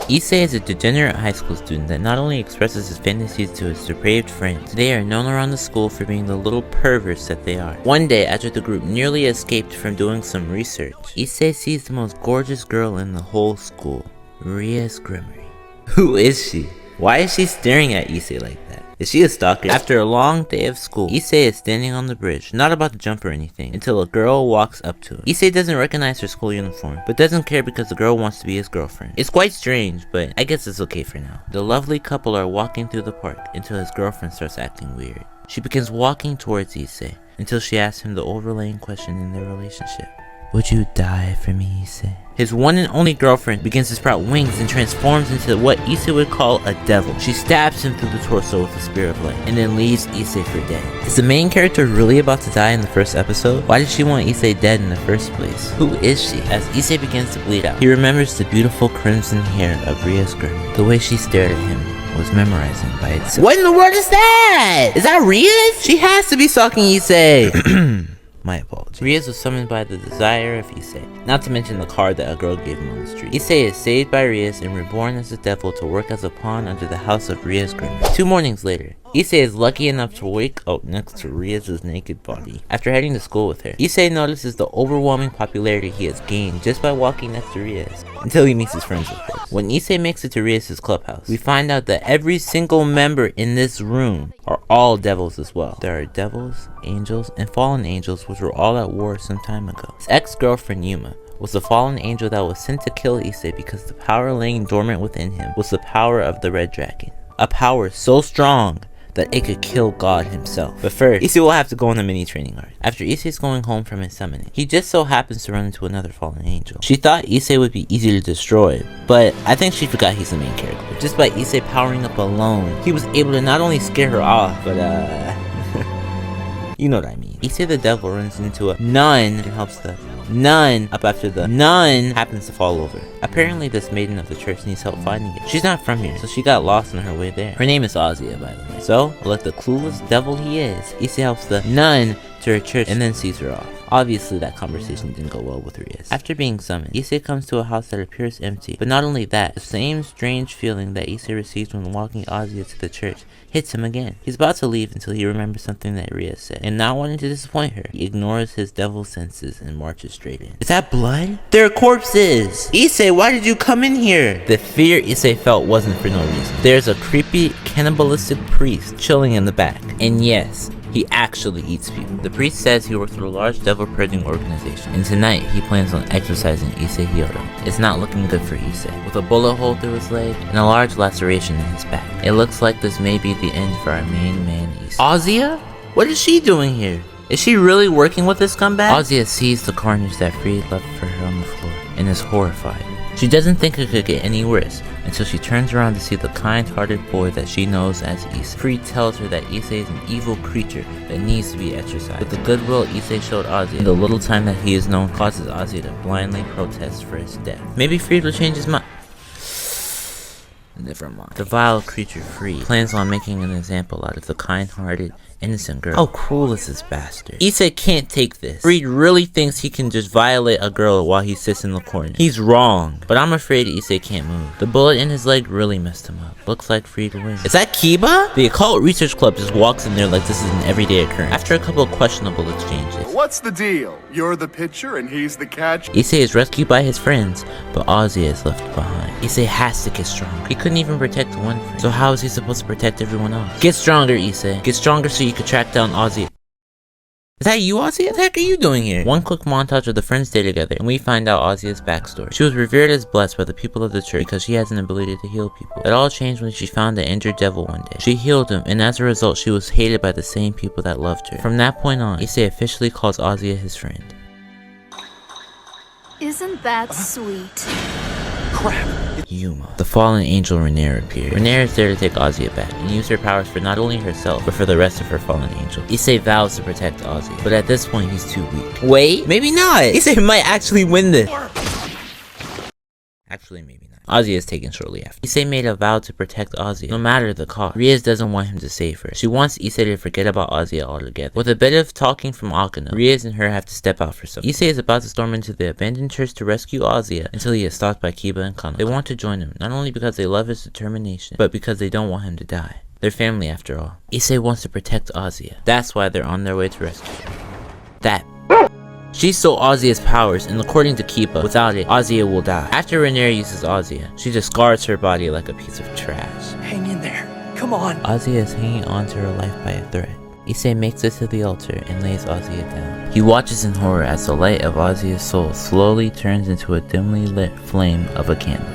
Issei is a degenerate high school student that not only expresses his fantasies to his depraved friends, they are known around the school for being the little perverts that they are. One day, after the group nearly escaped from doing some research, Issei sees the most gorgeous girl in the whole school, Rias Gremory. Who is she? Why is she staring at Issei like that? Is she a stalker? After a long day of school, Issei is standing on the bridge, not about to jump or anything, until a girl walks up to him. Issei doesn't recognize her school uniform, but doesn't care because the girl wants to be his girlfriend. It's quite strange, but I guess it's okay for now. The lovely couple are walking through the park until his girlfriend starts acting weird. She begins walking towards Issei until she asks him the overlaying question in their relationship. Would you die for me, Issei? His one and only girlfriend begins to sprout wings and transforms into what Issei would call a devil. She stabs him through the torso with the spear of light and then leaves Issei for dead. Is the main character really about to die in the first episode? Why did she want Issei dead in the first place? Who is she? As Issei begins to bleed out, he remembers the beautiful crimson hair of Rias Gremory. The way she stared at him was memorizing by itself. What in the world is that? Is that Rias? She has to be stalking Issei. My apologies. Rias was summoned by the desire of Issei, not to mention the card that a girl gave him on the street. Issei is saved by Rias and reborn as a devil to work as a pawn under the house of Rias Gremory. 2 mornings later, Issei is lucky enough to wake up next to Rias' naked body. After heading to school with her, Issei notices the overwhelming popularity he has gained just by walking next to Rias, until he meets his friends of course. When Issei makes it to Rias' clubhouse, we find out that every single member in this room are all devils as well. There are devils, angels, and fallen angels which were all at war some time ago. His ex-girlfriend Yuma was the fallen angel that was sent to kill Issei because the power laying dormant within him was the power of the red dragon. A power so strong that it could kill God himself. But first, Issei will have to go on a mini training arc. After Issei's going home from his summoning, he just so happens to run into another fallen angel. She thought Issei would be easy to destroy, but I think she forgot he's the main character. Just by Issei powering up alone, he was able to not only scare her off, but you know what I mean. Issei the devil runs into a nun and helps the nun up after the nun happens to fall over. Apparently this maiden of the church needs help finding it. She's not from here, so she got lost on her way there. Her name is Ozia, by the way. So, like the clueless devil he is, Issei helps the nun to her church and then sees her off. Obviously that conversation didn't go well with Rias. After being summoned, Issei comes to a house that appears empty, but not only that, the same strange feeling that Issei received when walking Ozia to the church hits him again. He's about to leave until he remembers something that Rias said, and not wanting to disappoint her, he ignores his devil senses and marches straight in. Is that blood? They're corpses! Issei, why did you come in here? The fear Issei felt wasn't for no reason. There's a creepy cannibalistic priest chilling in the back, and yes, he actually eats people. The priest says he works for a large devil purging organization, and tonight he plans on exorcising Issei Hyoudou. It's not looking good for Issei. With a bullet hole through his leg and a large laceration in his back, it looks like this may be the end for our main man Issei. Ozia? What is she doing here? Is she really working with this scumbag? Ozia sees the carnage that Fried left for her on the floor and is horrified. She doesn't think it could get any worse until she turns around to see the kind-hearted boy that she knows as Issei. Fried tells her that Issei is an evil creature that needs to be exorcised. But the goodwill Issei showed Ozia and the little time that he is known causes Ozia to blindly protest for his death. Maybe Fried will change his mind. Never mind. The vile creature Fried plans on making an example out of the kind-hearted, innocent girl. How cruel is this bastard? Issei can't take this. Fried really thinks he can just violate a girl while he sits in the corner. He's wrong. But I'm afraid Issei can't move. The bullet in his leg really messed him up. Looks like Fried wins. Is that Kiba? The Occult Research Club just walks in there like this is an everyday occurrence. After a couple of questionable exchanges. What's the deal? You're the pitcher and he's the catcher? Issei is rescued by his friends, but Ozia is left behind. Issei has to get stronger. He couldn't even protect one friend. So how is he supposed to protect everyone else? Get stronger, Issei. Get stronger so you can track down Ozia. Is that you, Ozia? What the heck are you doing here? One quick montage of the friends stay together, and we find out Ozia's backstory. She was revered as blessed by the people of the church because she has an ability to heal people. It all changed when she found the injured devil one day. She healed him, and as a result, she was hated by the same people that loved her. From that point on, Issei officially calls Ozia his friend. Isn't that sweet? Crap. Yuma. The fallen angel Renera appeared. Renera is there to take Ozia back and use her powers for not only herself, but for the rest of her fallen angel. Issei vows to protect Ozia, but at this point he's too weak. Wait, maybe not! Issei might actually win this! Actually, maybe not. Ozzy is taken shortly after. Issei made a vow to protect Ozzy, no matter the cost. Rias doesn't want him to save her. She wants Issei to forget about Ozzy altogether. With a bit of talking from Akano, Rias and her have to step out for something. Issei is about to storm into the abandoned church to rescue Ozzy until he is stopped by Kiba and Kanako. They want to join him, not only because they love his determination, but because they don't want him to die. They're family after all. Issei wants to protect Ozzy. That's why they're on their way to rescue her. She stole Ozzy's powers, and according to Kiba, without it, Ozzy will die. After Renera uses Ozzy, she discards her body like a piece of trash. Hang in there. Come on. Ozzy is hanging on to her life by a thread. Issei makes it to the altar and lays Ozzy down. He watches in horror as the light of Ozzy's soul slowly turns into a dimly lit flame of a candle.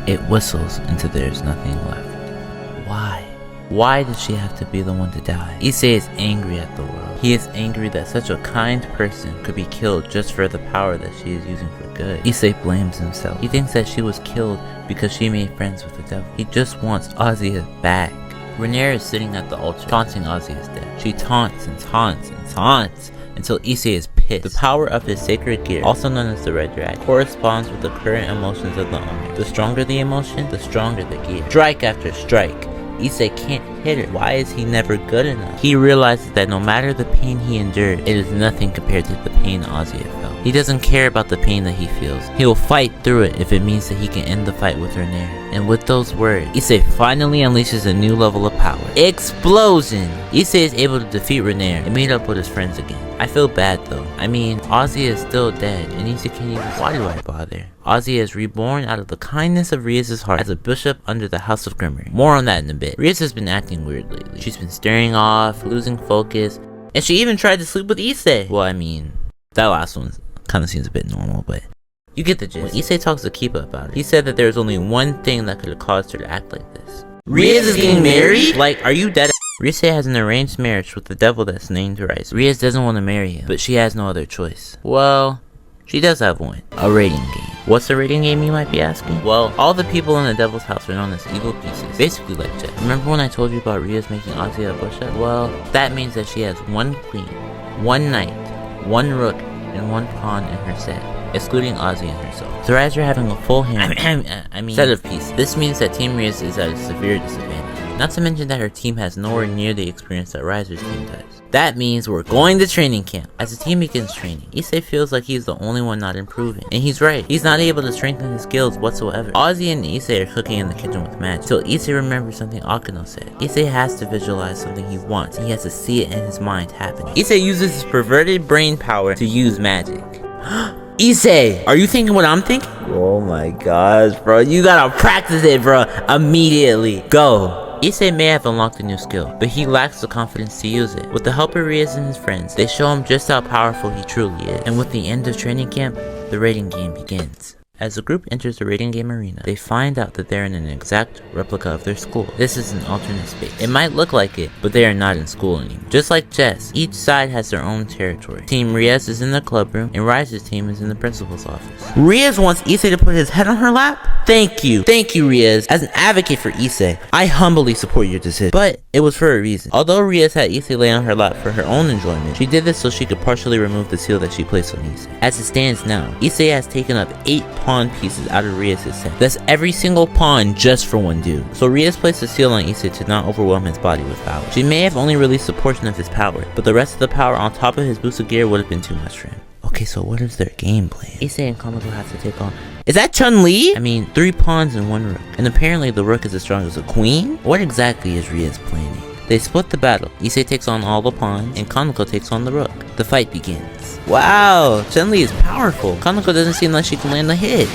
It whistles until there's nothing left. Why? Why did she have to be the one to die? Issei is angry at the world. He is angry that such a kind person could be killed just for the power that she is using for good. Issei blames himself. He thinks that she was killed because she made friends with the devil. He just wants Ozzy back. Renera is sitting at the altar, taunting Ozzy's death. She taunts and taunts and taunts until Issei is pissed. The power of his sacred gear, also known as the Red Dragon, corresponds with the current emotions of the owner. The stronger the emotion, the stronger the gear. Strike after strike. Issei can't hit her. Why is he never good enough? He realizes that no matter the pain he endured, it is nothing compared to the pain Ozzy felt. He doesn't care about the pain that he feels. He will fight through it if it means that he can end the fight with Renera. And with those words, Issei finally unleashes a new level of power. Explosion! Issei is able to defeat Renera and meet up with his friends again. I feel bad though. I mean, Ozzy is still dead and Issei can't even. Why do I bother? Ozzy is reborn out of the kindness of Rias' heart as a bishop under the House of Gremory. More on that in a bit. Rias has been acting weird lately. She's been staring off, losing focus, and she even tried to sleep with Issei. Well, I mean, that last one kind of seems a bit normal, but you get the gist. When Issei talks to Kiba about it, he said that there was only one thing that could have caused her to act like this. Rias is getting married? Like, are you dead? Issei has an arranged marriage with the devil that's named Rias. Rias doesn't want to marry him, but she has no other choice. Well, she does have one. A rating game. What's a rating game, you might be asking? Well, all the people in the devil's house are known as evil pieces. Basically like Jeff. Remember when I told you about Rias making Ozzy a bishop? Well, that means that she has one queen, one knight, one rook, and one pawn in her set, excluding Ozzy and herself. So as you're having a full hand, set of pieces. This means that Team Rias is at a severe disadvantage. Not to mention that her team has nowhere near the experience that Riser's team does. That means we're going to training camp. As the team begins training, Issei feels like he's the only one not improving. And he's right. He's not able to strengthen his skills whatsoever. Ozzy and Issei are cooking in the kitchen with magic. Till Issei remembers something Akano said. Issei has to visualize something he wants, and he has to see it in his mind happening. Issei uses his perverted brain power to use magic. Issei, are you thinking what I'm thinking? Oh my gosh, bro. You gotta practice it, bro. Immediately. Go. Issei may have unlocked a new skill, but he lacks the confidence to use it. With the help of Rias and his friends, they show him just how powerful he truly is. And with the end of training camp, the rating game begins. As the group enters the rating game arena, they find out that they're in an exact replica of their school. This is an alternate space. It might look like it, but they are not in school anymore. Just like chess, each side has their own territory. Team Rias is in the club room, and Rias' team is in the principal's office. Rias wants Issei to put his head on her lap? Thank you, Rias. As an advocate for Issei, I humbly support your decision. But it was for a reason. Although Rias had Issei lay on her lap for her own enjoyment, she did this so she could partially remove the seal that she placed on Issei. As it stands now, Issei has taken up 8 pawn pieces out of Rias' set. That's every single pawn just for one dude. So Rias placed a seal on Issei to not overwhelm his body with power. She may have only released a portion of his power, but the rest of the power on top of his boosted gear would have been too much for him. Okay, so what is their game plan? Issei and Kanako have to take on... Is that Chun-Li? I mean, 3 pawns and 1 rook. And apparently the rook is as strong as a queen? What exactly is Rias planning? They split the battle. Issei takes on all the pawns, and Kanako takes on the rook. The fight begins. Wow, Chun-Li is powerful. Kanako doesn't seem like she can land the hits.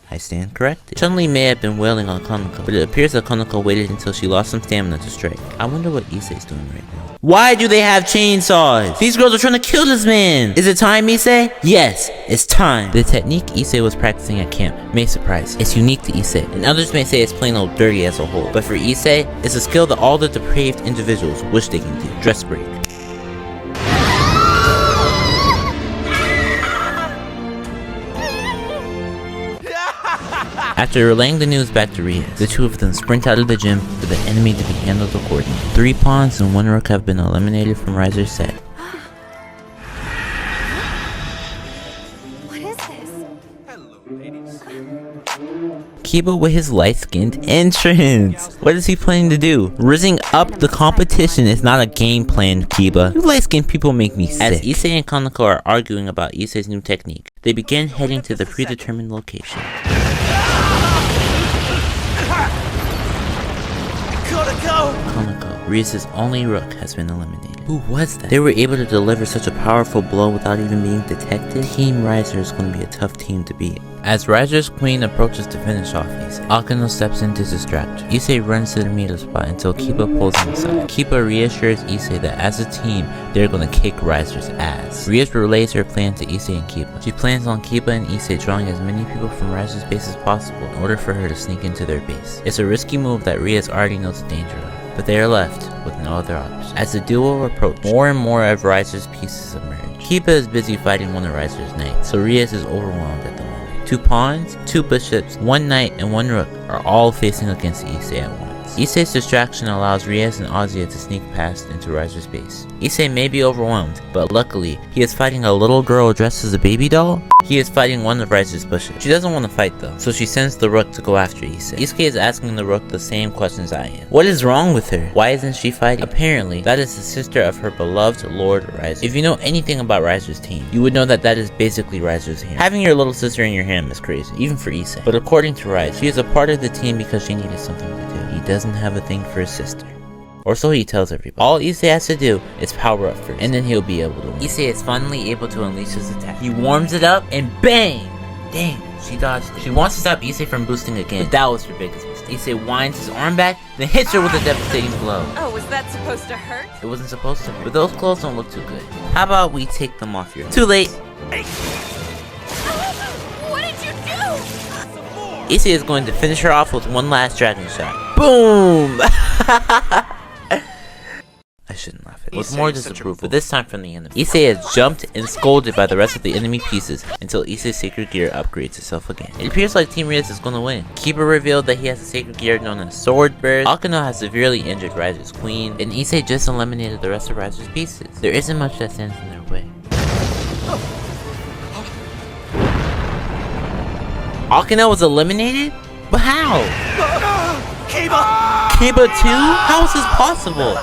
I stand corrected. Chun-Li may have been wailing on Kanako, but it appears that Kanako waited until she lost some stamina to strike. I wonder what Issei's doing right now. Why do they have chainsaws? These girls are trying to kill this man. Is it time, Issei? Yes, it's time. The technique Issei was practicing at camp may surprise you. It's unique to Issei, and others may say it's plain old dirty as a whole. But for Issei, it's a skill that all the depraved individuals wish they can do. Dress break. After relaying the news back to Rias, the two of them sprint out of the gym for the enemy to be handled accordingly. 3 pawns and 1 rook have been eliminated from Riser's set. What is this? Hello, lady. Kiba with his light-skinned entrance. What is he planning to do? Rising up the competition is not a game plan, Kiba. You light-skinned people make me sick. As Issei and Kaneko are arguing about Issei's new technique, they begin heading to the predetermined location. Kaneko, Rias' only rook, has been eliminated. Who was that? They were able to deliver such a powerful blow without even being detected. Team Riser is going to be a tough team to beat. As Riser's queen approaches to finish off Issei, Akeno steps in to distract her. Issei runs to the meter spot until Kiba pulls him aside. Kiba reassures Issei that as a team, they're going to kick Riser's ass. Rias relays her plan to Issei and Kiba. She plans on Kiba and Issei drawing as many people from Riser's base as possible in order for her to sneak into their base. It's a risky move that Rias already knows the danger of, but they are left with no other option. As the duo approach, more and more of Riser's pieces emerge. Kiba is busy fighting one of Riser's knights, so Rias is overwhelmed at the moment. 2 pawns, 2 bishops, 1 knight, and 1 rook are all facing against Issei at once. Issei's distraction allows Rias and Ozia to sneak past into Riser's base. Issei may be overwhelmed, but luckily, he is fighting a little girl dressed as a baby doll. He is fighting one of Riser's bishops. She doesn't want to fight though, so she sends the rook to go after Issei. Issei is asking the rook the same questions I am. What is wrong with her? Why isn't she fighting? Apparently, that is the sister of her beloved Lord Riser. If you know anything about Riser's team, you would know that that is basically Riser's harem. Having your little sister in your harem is crazy, even for Issei. But according to Riser, she is a part of the team because she needed something to do. He doesn't have a thing for his sister. Or so he tells everybody. All Issei has to do is power up first, and then he'll be able to win. Issei is finally able to unleash his attack. He warms it up, and bang! Dang, she dodged it. She wants to stop Issei from boosting again, but that was her biggest mistake. Issei winds his arm back, then hits her with a devastating blow. Oh, was that supposed to hurt? It wasn't supposed to hurt, but those clothes don't look too good. How about we take them off your... Too late! What did you do? Issei is going to finish her off with one last dragon shot. Boom! I shouldn't laugh at it. With more disapproval, but this time from the enemy. Issei has jumped and scolded by the rest of the enemy pieces until Issei's sacred gear upgrades itself again. It appears like Team Rias is gonna win. Kiba revealed that he has a sacred gear known as Sword Burst. Akeno has severely injured Riser's queen, and Issei just eliminated the rest of Riser's pieces. There isn't much that stands in their way. Akeno was eliminated? But how? Kiba too? How is this possible?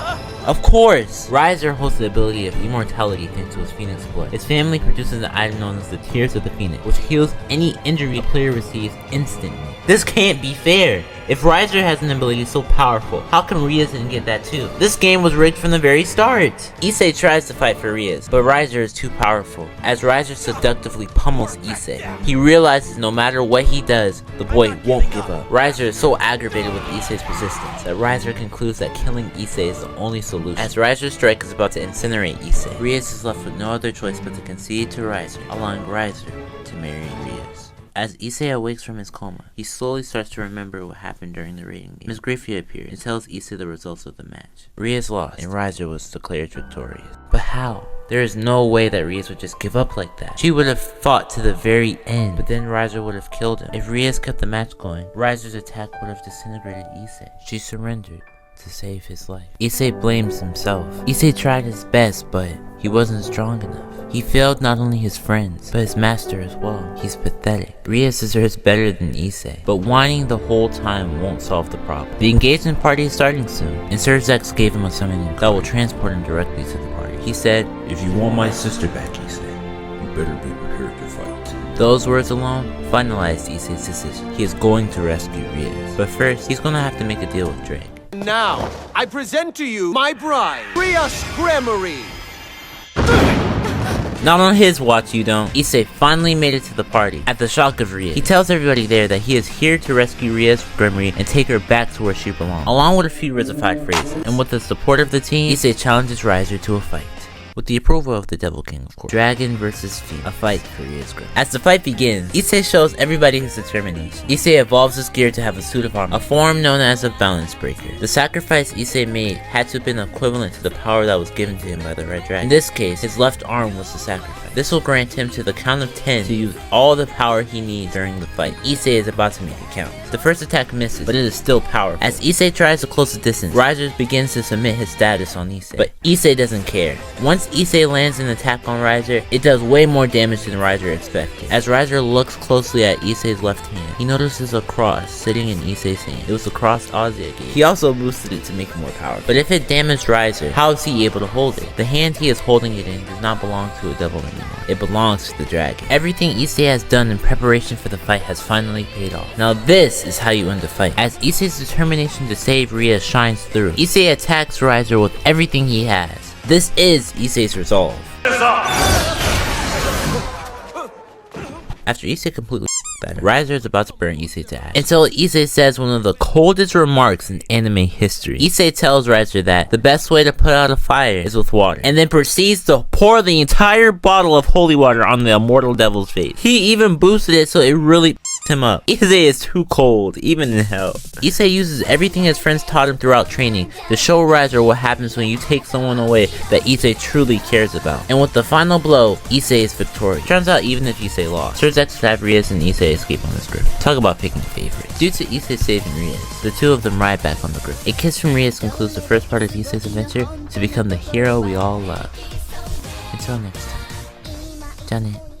Of course! Riser holds the ability of immortality thanks to his phoenix blood. His family produces an item known as the Tears of the Phoenix, which heals any injury a player receives instantly. This can't be fair! If Riser has an ability so powerful, how come Rias didn't get that too? This game was rigged from the very start! Issei tries to fight for Rias, but Riser is too powerful. As Riser seductively pummels Issei, he realizes no matter what he does, the boy won't give up. Riser is so aggravated with Issei's persistence that Riser concludes that killing Issei is the only solution. As Riser's strike is about to incinerate Issei, Rias is left with no other choice but to concede to Riser, allowing Riser to marry Rias. As Issei awakes from his coma, he slowly starts to remember what happened during the raiding game. Miss Grafia appears and tells Issei the results of the match. Rias lost, and Riser was declared victorious. But how? There is no way that Rias would just give up like that. She would have fought to the very end, but then Riser would have killed him. If Rias kept the match going, Riser's attack would have disintegrated Issei. She surrendered to save his life. Issei blames himself. Issei tried his best, but he wasn't strong enough. He failed not only his friends, but his master as well. He's pathetic. Rias deserves better than Issei, but whining the whole time won't solve the problem. The engagement party is starting soon, and Sir Zex gave him a summoning that will transport him directly to the party. He said, "If you want my sister back, Issei, you better be prepared to fight." Those words alone finalized Issei's decision. He is going to rescue Rias, but first, he's gonna have to make a deal with Drake. Now, I present to you my bride, Rias Gremory. Not on his watch, you don't. Issei finally made it to the party, at the shock of Rias. He tells everybody there that he is here to rescue Rias Gremory and take her back to where she belongs, along with a few Rizified phrases. And with the support of the team, Issei challenges Riser to a fight. With the approval of the Devil King, of course. Dragon versus Fiend, a fight for Rias Gremory. As the fight begins, Issei shows everybody his determination. Issei evolves his gear to have a suit of armor, a form known as a balance breaker. The sacrifice Issei made had to have been equivalent to the power that was given to him by the Red Dragon. In this case, his left arm was the sacrifice. This will grant him to the count of 10 to use all the power he needs during the fight. Issei is about to make it count. The first attack misses, but it is still powerful. As Issei tries to close the distance, Riser begins to submit his status on Issei. But Issei doesn't care. Once Issei lands an attack on Riser, it does way more damage than Riser expected. As Riser looks closely at Issei's left hand, he notices a cross sitting in Issei's hand. It was the cross Ozzy gave. He also boosted it to make it more powerful. But if it damaged Riser, how is he able to hold it? The hand he is holding it in does not belong to a devil anymore. It belongs to the dragon. Everything Issei has done in preparation for the fight has finally paid off. Now this is how you end the fight. As Issei's determination to save Rias shines through, Issei attacks Riser with everything he has. This is Issei's resolve. After Issei completely better, Riser is about to burn Issei to ash. Until Issei says one of the coldest remarks in anime history. Issei tells Riser that the best way to put out a fire is with water, and then proceeds to pour the entire bottle of holy water on the immortal devil's face. He even boosted it so it really him up. Issei is too cold, even in hell. Issei uses everything his friends taught him throughout training to show Riser what happens when you take someone away that Issei truly cares about. And with the final blow, Issei is victorious. Turns out even if Issei lost, Sir Zex would have Rias and Issei escape on this group. Talk about picking favorites. Due to Issei saving Rias, the two of them ride back on the group. A kiss from Rias concludes the first part of Issei's adventure to become the hero we all love. Until next time. Done it.